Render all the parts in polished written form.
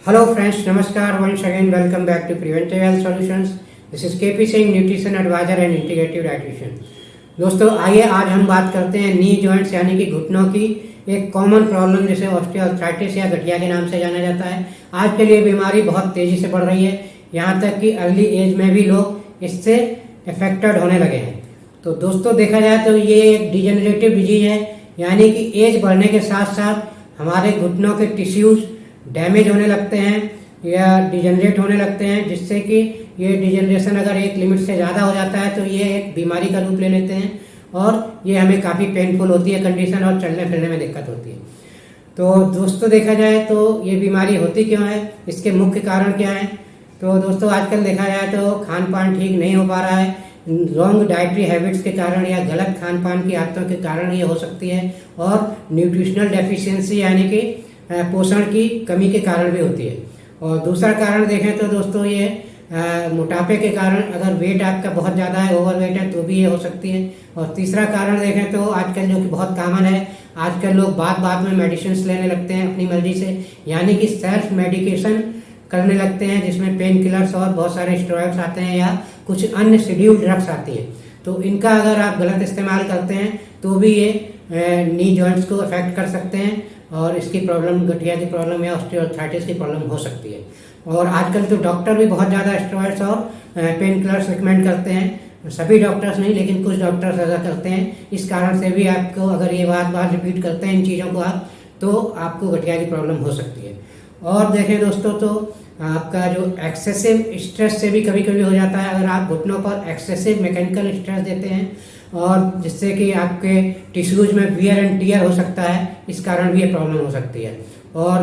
Hello friends, Namaskar. Once again, welcome back to Preventive Health Solutions. This is KP Singh, Nutrition Advisor and Integrative Dietitian. दोस्तों आइए आज हम बात करते हैं नी जॉइंट्स यानी कि घुटनों की एक कॉमन प्रॉब्लम जिसे ऑस्टियोआर्थराइटिस या गठिया के नाम से जाना जाता है। आजकल ये बीमारी बहुत तेजी से बढ़ रही है, यहाँ तक कि अर्ली एज में भी लोग इससे अफेक्टेड होने लगे हैं। तो दोस्तों देखा जाए तो ये एक डिजेनरेटिव डिजीज है, यानी कि एज बढ़ने के साथ साथ हमारे घुटनों के टिश्यूज डैमेज होने लगते हैं या डिजेनरेट होने लगते हैं, जिससे कि ये डिजेनरेशन अगर एक लिमिट से ज़्यादा हो जाता है तो ये एक बीमारी का रूप ले लेते हैं और ये हमें काफ़ी पेनफुल होती है कंडीशन और चलने फिरने में दिक्कत होती है। तो दोस्तों देखा जाए तो ये बीमारी होती क्यों है, इसके मुख्य कारण क्या हैं। तो दोस्तों आजकल देखा जाए तो खान पान ठीक नहीं हो पा रहा है, रॉन्ग डाइटरी हैबिट्स के कारण या गलत खान पान की आदतों के कारण ये हो सकती है, और न्यूट्रिशनल डेफिशिएंसी यानी कि पोषण की कमी के कारण भी होती है। और दूसरा कारण देखें तो दोस्तों ये मोटापे के कारण, अगर वेट आपका बहुत ज़्यादा है, ओवरवेट है, तो भी ये हो सकती है। और तीसरा कारण देखें तो आजकल जो कि बहुत कॉमन है, आजकल लोग बात बात में मेडिसिन लेने लगते हैं अपनी मर्जी से, यानी कि सेल्फ मेडिकेशन करने लगते हैं, जिसमें पेन किलर्स और बहुत सारे स्टेरॉइड्स आते हैं या कुछ अन्य शेड्यूल्ड ड्रग्स आती हैं। तो इनका अगर आप गलत इस्तेमाल करते हैं तो भी ये नी जॉइंट्स को अफेक्ट कर सकते हैं और इसकी प्रॉब्लम गठिया की प्रॉब्लम या ऑस्टियोआर्थराइटिस की प्रॉब्लम हो सकती है। और आजकल तो डॉक्टर भी बहुत ज़्यादा स्टेरॉइड्स और पेन किलर्स रिकमेंड करते हैं, सभी डॉक्टर्स नहीं लेकिन कुछ डॉक्टर्स ऐसा करते हैं। इस कारण से भी आपको अगर ये बार बार रिपीट करते हैं इन चीज़ों को आप, तो आपको गठिया की प्रॉब्लम हो सकती है। और देखें दोस्तों तो आपका जो एक्सेसिव स्ट्रेस से भी कभी कभी हो जाता है, अगर आप घुटनों पर एक्सेसिव मैकेनिकल स्ट्रेस देते हैं और जिससे कि आपके टिश्यूज में वियर एंड टियर हो सकता है, इस कारण भी ये प्रॉब्लम हो सकती है। और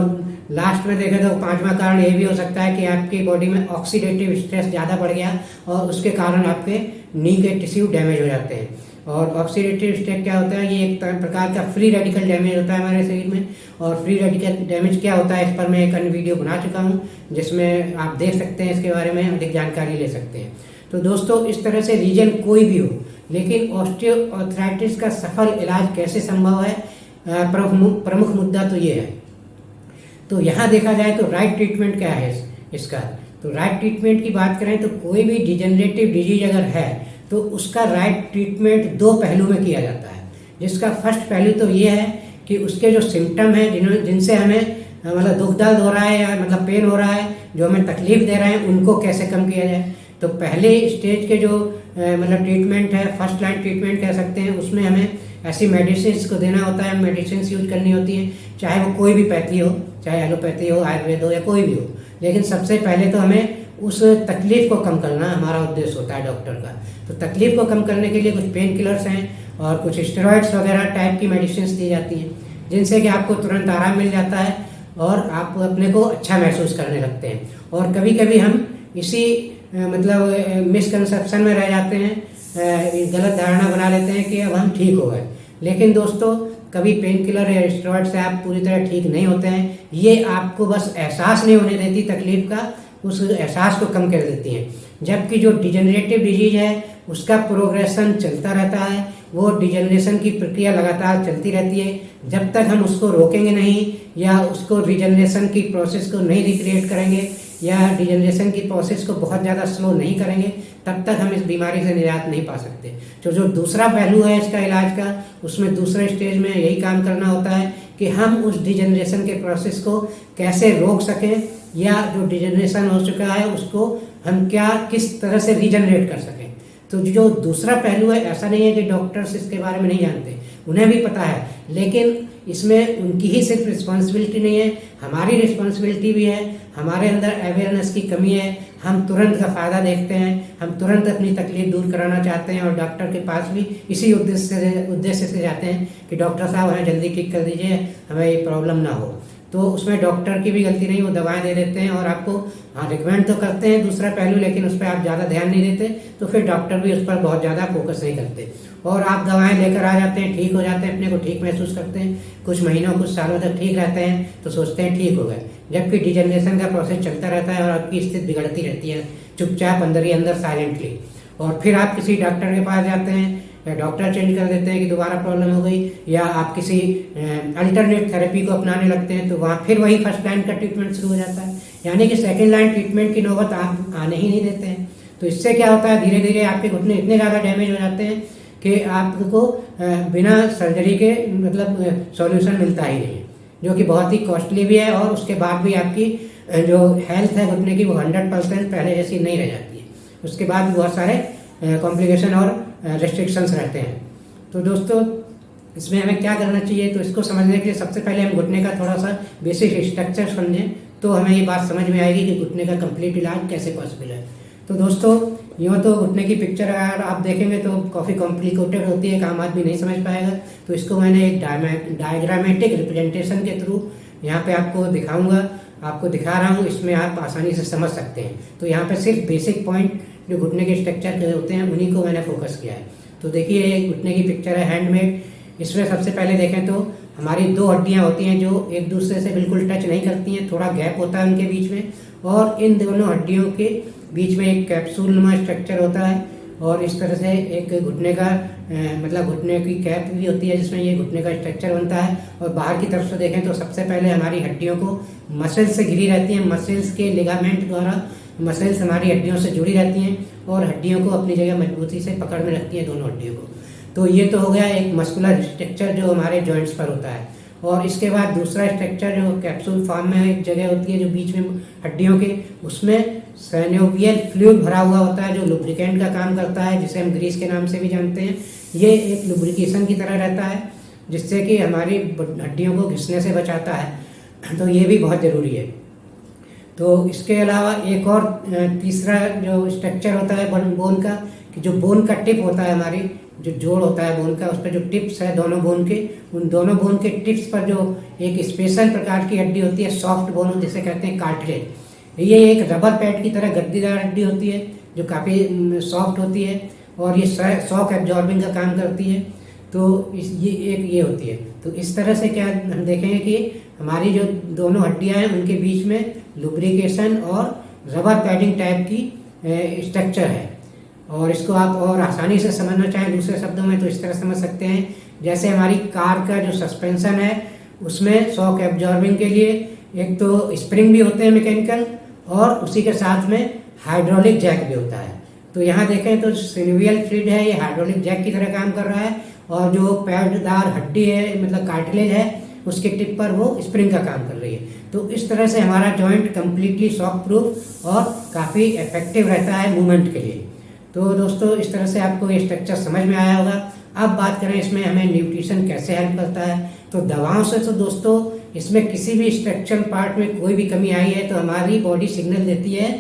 लास्ट में देखें तो पांचवा कारण ये भी हो सकता है कि आपकी बॉडी में ऑक्सीडेटिव स्ट्रेस ज़्यादा बढ़ गया और उसके कारण आपके नी के टिश्यू डैमेज हो जाते हैं। और ऑक्सीडेटिव स्ट्रेस क्या होता है, ये एक प्रकार का फ्री रेडिकल डैमेज होता है हमारे शरीर में। और फ्री रेडिकल डैमेज क्या होता है, इस पर मैं एक अन्य वीडियो बना चुका हूँ, जिसमें आप देख सकते हैं, इसके बारे में अधिक जानकारी ले सकते हैं। तो दोस्तों इस तरह से रीजन कोई भी हो, लेकिन ऑस्टियोआर्थराइटिस का सफल इलाज कैसे संभव है, प्रमुख मुद्दा तो ये है। तो यहाँ देखा जाए तो राइट ट्रीटमेंट क्या है इसका। तो राइट ट्रीटमेंट की बात करें तो कोई भी डिजेनरेटिव डिजीज अगर है तो उसका राइट ट्रीटमेंट दो पहलू में किया जाता है। जिसका फर्स्ट पहलू तो ये है कि उसके जो सिम्टम है जिनसे हमें मतलब दुख दर्द हो रहा है या मतलब पेन हो रहा है, जो हमें तकलीफ दे रहे हैं, उनको कैसे कम किया जाए। तो पहले स्टेज के जो मतलब ट्रीटमेंट है, फर्स्ट लाइन ट्रीटमेंट कह सकते हैं, उसमें हमें ऐसी मेडिसिन को देना होता है, मेडिसिन यूज करनी होती है, चाहे वो कोई भी पैथी हो, चाहे एलोपैथी हो, आयुर्वेद हो या कोई भी हो। लेकिन सबसे पहले तो हमें उस तकलीफ को कम करना हमारा उद्देश्य होता है डॉक्टर का। तो तकलीफ को कम करने के लिए कुछ पेन किलर्स हैं और कुछ स्टेरॉइड्स वगैरह टाइप की मेडिसिन दी जाती हैं, जिनसे कि आपको तुरंत आराम मिल जाता है और आप अपने को अच्छा महसूस करने लगते हैं। और कभी कभी हम इसी मतलब मिसकंसेप्शन में रह जाते हैं, गलत धारणा बना लेते हैं कि अब हम ठीक हो गए। लेकिन दोस्तों कभी पेन किलर या स्टेरॉइड से आप पूरी तरह ठीक नहीं होते हैं, ये आपको बस एहसास नहीं होने देती तकलीफ का, उस एहसास को कम कर देती हैं। जबकि जो डिजेनरेटिव डिजीज है उसका प्रोग्रेशन चलता रहता है, वो डिजेनरेशन की प्रक्रिया लगातार चलती रहती है। जब तक हम उसको रोकेंगे नहीं या उसको डिजेनरेशन की प्रोसेस को नहीं रिक्रिएट करेंगे या डिजेनरेशन की प्रोसेस को बहुत ज़्यादा स्लो नहीं करेंगे, तब तक हम इस बीमारी से निजात नहीं पा सकते। तो जो दूसरा पहलू है इसका इलाज का, उसमें दूसरे स्टेज में यही काम करना होता है कि हम उस डिजेनरेशन के प्रोसेस को कैसे रोक सकें, या जो डिजेनरेशन हो चुका है उसको हम किस तरह से रीजनरेट कर सकें। तो जो दूसरा पहलू है, ऐसा नहीं है कि डॉक्टर्स इसके बारे में नहीं जानते, उन्हें भी पता है, लेकिन इसमें उनकी ही सिर्फ रिस्पॉन्सिबिलिटी नहीं है, हमारी रिस्पॉन्सिबिलिटी भी है। हमारे अंदर अवेयरनेस की कमी है, हम तुरंत का फ़ायदा देखते हैं, हम तुरंत अपनी तकलीफ दूर कराना चाहते हैं और डॉक्टर के पास भी इसी उद्देश्य से जाते हैं कि डॉक्टर साहब हमें जल्दी ठीक कर दीजिए, हमें ये प्रॉब्लम ना हो। तो उसमें डॉक्टर की भी गलती नहीं, वो दवाएं दे देते हैं और आपको रिकमेंड तो करते हैं दूसरा पहलू, लेकिन उस पर आप ज़्यादा ध्यान नहीं देते, तो फिर डॉक्टर भी उस पर बहुत ज़्यादा फोकस नहीं करते और आप दवाएं लेकर आ जाते हैं, ठीक हो जाते हैं, अपने को ठीक महसूस करते हैं, कुछ महीनों कुछ सालों तक ठीक रहते हैं, तो सोचते हैं ठीक हो गए। जबकि डिजेनरेशन का प्रोसेस चलता रहता है और आपकी स्थिति बिगड़ती रहती है चुपचाप अंदर ही अंदर साइलेंटली। और फिर आप किसी डॉक्टर के पास जाते हैं या डॉक्टर चेंज कर देते हैं कि दोबारा प्रॉब्लम हो गई, या आप किसी अल्टरनेट थेरेपी को अपनाने लगते हैं तो वहाँ फिर वही फर्स्ट लाइन का ट्रीटमेंट शुरू हो जाता है, यानी कि सेकेंड लाइन ट्रीटमेंट की नौबत आप आने ही नहीं देते हैं। तो इससे क्या होता है, धीरे धीरे आपके घुटने इतने ज़्यादा डैमेज हो जाते हैं कि आपको बिना सर्जरी के मतलब सॉल्यूशन मिलता ही नहीं है, जो कि बहुत ही कॉस्टली भी है, और उसके बाद भी आपकी जो हेल्थ है घुटने की वो 100% पहले जैसी नहीं रह जाती है। उसके बाद भी बहुत सारे कॉम्प्लिकेशन और रेस्ट्रिक्शंस रहते हैं। तो दोस्तों इसमें हमें क्या करना चाहिए, तो इसको समझने के लिए सबसे पहले हम घुटने का थोड़ा सा बेसिक स्ट्रक्चर समझें, तो हमें ये बात समझ में आएगी कि घुटने का कंप्लीट इलाज कैसे पॉसिबल है। तो दोस्तों यूँ तो घुटने की पिक्चर अगर आप देखेंगे तो काफ़ी कॉम्प्लिकेटेड होती है, एक आम आदमी नहीं समझ पाएगा। तो इसको मैंने एक डायग्रामेटिक रिप्रेजेंटेशन के थ्रू यहाँ पे आपको दिखाऊंगा, आपको दिखा रहा हूँ, इसमें आप आसानी से समझ सकते हैं। तो यहाँ पे सिर्फ बेसिक पॉइंट जो घुटने के स्ट्रक्चर के होते हैं उन्हीं को मैंने फोकस किया है। तो देखिए ये घुटने की पिक्चर है हैंडमेड। इसमें सबसे पहले देखें तो हमारी दो हड्डियाँ होती हैं जो एक दूसरे से बिल्कुल टच नहीं करती हैं, थोड़ा गैप होता है उनके बीच में, और इन दोनों हड्डियों के बीच में एक कैप्सूल नुमा स्ट्रक्चर होता है, और इस तरह से एक घुटने का मतलब घुटने की कैप भी होती है जिसमें ये घुटने का स्ट्रक्चर बनता है। और बाहर की तरफ से देखें तो सबसे पहले हमारी हड्डियों को मसल्स से घिरी रहती हैं, मसल्स के लिगामेंट द्वारा मसल्स हमारी हड्डियों से जुड़ी रहती हैं और हड्डियों को अपनी जगह मजबूती से पकड़ में रखती हैं दोनों हड्डियों को। तो ये तो हो गया एक मस्कुलर स्ट्रक्चर जो हमारे जॉइंट्स पर होता है। और इसके बाद दूसरा स्ट्रक्चर जो कैप्सूल फॉर्म में एक जगह होती है जो बीच में हड्डियों के, उसमें सैनोवियल फ्लूइड भरा हुआ होता है जो लुब्रिकेंट का काम करता है, जिसे हम ग्रीस के नाम से भी जानते हैं। ये एक लुब्रिकेशन की तरह रहता है जिससे कि हमारी हड्डियों को घिसने से बचाता है, तो ये भी बहुत ज़रूरी है। तो इसके अलावा एक और तीसरा जो स्ट्रक्चर होता है बोन का, कि जो बोन का टिप होता है, हमारी जो जोड़ होता है बोन का, उस पर जो टिप्स है दोनों बोन के, उन दोनों बोन के टिप्स पर जो एक स्पेशल प्रकार की हड्डी होती है, सॉफ्ट बोन जिसे कहते हैं कार्टिलेज। ये एक रबर पैड की तरह गद्दीदार हड्डी होती है जो काफ़ी सॉफ्ट होती है और ये शॉक एब्जॉर्बिंग का काम करती है। तो ये होती है। तो इस तरह से क्या हम देखेंगे कि हमारी जो दोनों हड्डियां हैं उनके बीच में लुब्रिकेशन और रबर पैडिंग टाइप की स्ट्रक्चर है। और इसको आप और आसानी से समझना चाहें दूसरे शब्दों में तो इस तरह समझ सकते हैं, जैसे हमारी कार का जो सस्पेंशन है उसमें शॉक एब्जॉर्बिंग के लिए एक तो स्प्रिंग भी होते हैं मैकेनिकल, और उसी के साथ में हाइड्रोलिक जैक भी होता है। तो यहाँ देखें तो सिनोवियल फ्लूइड है, ये हाइड्रोलिक जैक की तरह काम कर रहा है, और जो पैडदार हड्डी है मतलब कार्टिलेज है उसके टिप पर वो स्प्रिंग का काम कर रही है। तो इस तरह से हमारा जॉइंट कम्प्लीटली शॉक प्रूफ और काफ़ी इफेक्टिव रहता है मूवमेंट के लिए। तो दोस्तों इस तरह से आपको ये स्ट्रक्चर समझ में आया होगा। अब बात करें इसमें हमें न्यूट्रिशन कैसे हेल्प करता है, तो दवाओं से तो दोस्तों इसमें किसी भी स्ट्रक्चरल पार्ट में कोई भी कमी आई है तो हमारी बॉडी सिग्नल देती है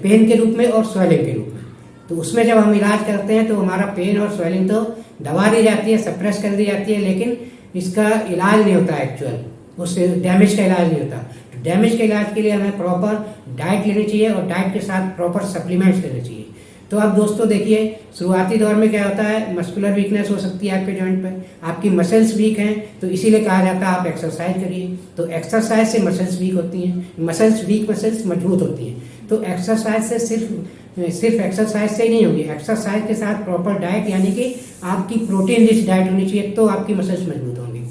पेन के रूप में और स्वेलिंग के रूप में। तो उसमें जब हम इलाज करते हैं तो हमारा पेन और स्वेलिंग तो दबा दी जाती है, सप्रेस कर दी जाती है, लेकिन इसका इलाज नहीं होता एक्चुअल, उस डैमेज का इलाज नहीं होता। तो डैमेज के इलाज के लिए हमें प्रॉपर डाइट लेनी चाहिए और डाइट के साथ प्रॉपर सप्लीमेंट्स लेने चाहिए। तो अब दोस्तों देखिए शुरुआती दौर में क्या होता है, मस्कुलर वीकनेस हो सकती है आपके जॉइंट पर, आपकी मसल्स वीक हैं, तो इसीलिए कहा जाता है आप एक्सरसाइज करिए। तो एक्सरसाइज से मसल्स वीक होती हैं, मसल्स वीक मसल्स मजबूत होती हैं। तो एक्सरसाइज से सिर्फ एक्सरसाइज से ही नहीं होगी, एक्सरसाइज के साथ प्रॉपर डाइट यानी कि आपकी प्रोटीन रिच डाइट होनी चाहिए, तो आपकी मसल्स मजबूत होंगी।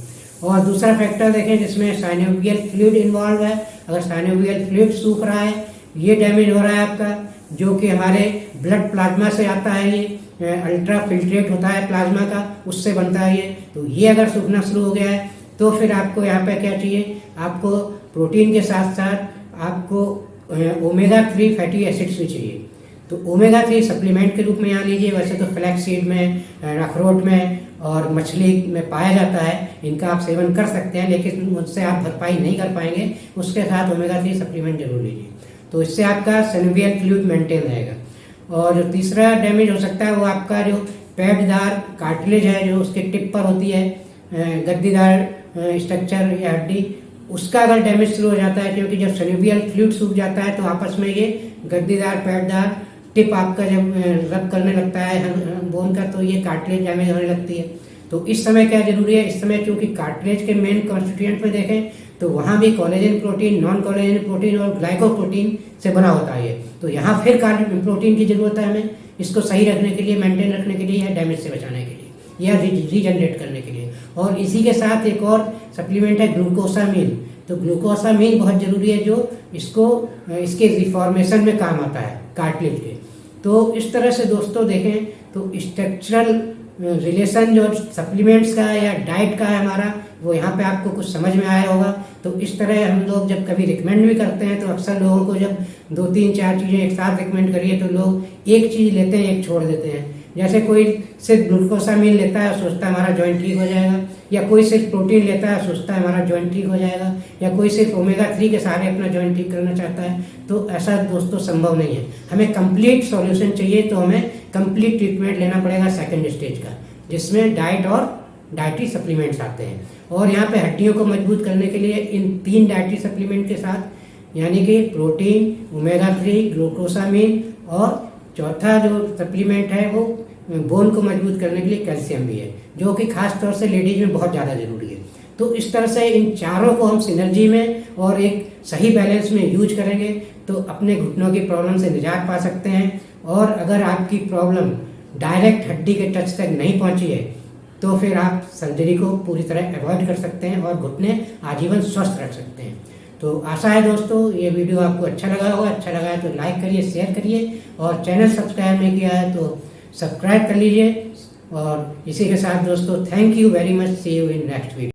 और दूसरा फैक्टर देखें जिसमें साइनोवियल फ्लूइड इन्वॉल्व है। अगर साइनोवियल फ्लूइड सूख रहा है, ये डैमेज हो रहा है आपका, जो कि हमारे ब्लड प्लाज्मा से आता है, ये अल्ट्रा फिल्ट्रेट होता है प्लाज्मा का, उससे बनता है ये। तो ये अगर सूखना शुरू हो गया है तो फिर आपको यहाँ पे क्या चाहिए, आपको प्रोटीन के साथ साथ आपको ओमेगा 3 फैटी एसिड्स भी चाहिए। तो ओमेगा 3 सप्लीमेंट के रूप में यहाँ लीजिए। वैसे तो फ्लैक्स सीड में, अखरोट में और मछली में पाया जाता है, इनका आप सेवन कर सकते हैं, लेकिन उससे आप भरपाई नहीं कर पाएंगे, उसके साथ ओमेगा 3 सप्लीमेंट जरूर लीजिए। तो इससे आपका सिनोवियल फ्लूइड मेंटेन रहेगा। और जो तीसरा डैमेज हो सकता है वो आपका जो पैडदार कार्टिलेज है जो उसके टिप पर होती है, गद्दीदार स्ट्रक्चर या हड्डी, उसका अगर डैमेज शुरू हो जाता है, क्योंकि जब सिनोवियल फ्लूइड सूख जाता है तो आपस में ये गद्दीदार पैडदार टिप आपका जब रब करने लगता है बोन का, तो ये कार्टिलेज डैमेज होने लगती है। तो इस समय क्या जरूरी है, इस समय चूंकि कार्टिलेज के मेन कॉन्स्टिट्यूएंट में देखें तो वहाँ भी collagen protein, non collagen protein और ग्लाइकोप्रोटीन से बना होता है। तो यहाँ फिर प्रोटीन की जरूरत है हमें, इसको सही रखने के लिए, मेंटेन रखने के लिए या डैमेज से बचाने के लिए या रीजनरेट करने के लिए। और इसी के साथ एक और सप्लीमेंट है ग्लूकोसामीन। तो ग्लूकोसामीन बहुत जरूरी है, जो इसके रिफॉर्मेशन में काम आता है कार्टिलेज के। तो इस तरह से दोस्तों देखें तो स्ट्रक्चरल रिलेशन जो सप्लीमेंट्स का या डाइट का है हमारा, वो यहाँ पे आपको कुछ समझ में आया होगा। तो इस तरह हम लोग जब कभी रिकमेंड भी करते हैं तो अक्सर लोगों को जब 2-3-4 चीज़ें एक साथ रिकमेंड करिए तो लोग एक चीज़ लेते हैं, एक छोड़ देते हैं। जैसे कोई सिर्फ ग्लूकोसामीन लेता है, सोचता है हमारा जॉइंट ठीक हो जाएगा, या कोई सिर्फ प्रोटीन लेता है, सोचता है हमारा जॉइंट ठीक हो जाएगा, या कोई सिर्फ ओमेगा-3 के सहारे अपना जॉइंट ठीक करना चाहता है। तो ऐसा दोस्तों संभव नहीं है। हमें कंप्लीट सॉल्यूशन चाहिए, तो हमें कंप्लीट ट्रीटमेंट लेना पड़ेगा सेकंड स्टेज का, जिसमें डाइट और डाइटरी सप्लीमेंट्स आते हैं। और यहाँ पे हड्डियों को मजबूत करने के लिए इन 3 डाइटरी सप्लीमेंट के साथ, यानी कि प्रोटीन, ओमेगा-3, ग्लूकोसामीन और चौथा जो सप्लीमेंट है वो बोन को मजबूत करने के लिए कैल्शियम भी है, जो कि खास तौर से लेडीज में बहुत ज़्यादा जरूरी है। तो इस तरह से इन चारों को हम सिनर्जी में और एक सही बैलेंस में यूज करेंगे तो अपने घुटनों की प्रॉब्लम से निजात पा सकते हैं। और अगर आपकी प्रॉब्लम डायरेक्ट हड्डी के टच तक नहीं पहुंची है तो फिर आप सर्जरी को पूरी तरह अवॉइड कर सकते हैं और घुटने आजीवन स्वस्थ रख सकते हैं। तो आशा है दोस्तों ये वीडियो आपको अच्छा लगा होगा। अच्छा लगा है तो लाइक करिए, शेयर करिए, और चैनल सब्सक्राइब नहीं किया है तो सब्सक्राइब कर लीजिए। और इसी के साथ दोस्तों thank you very much, see you in next video.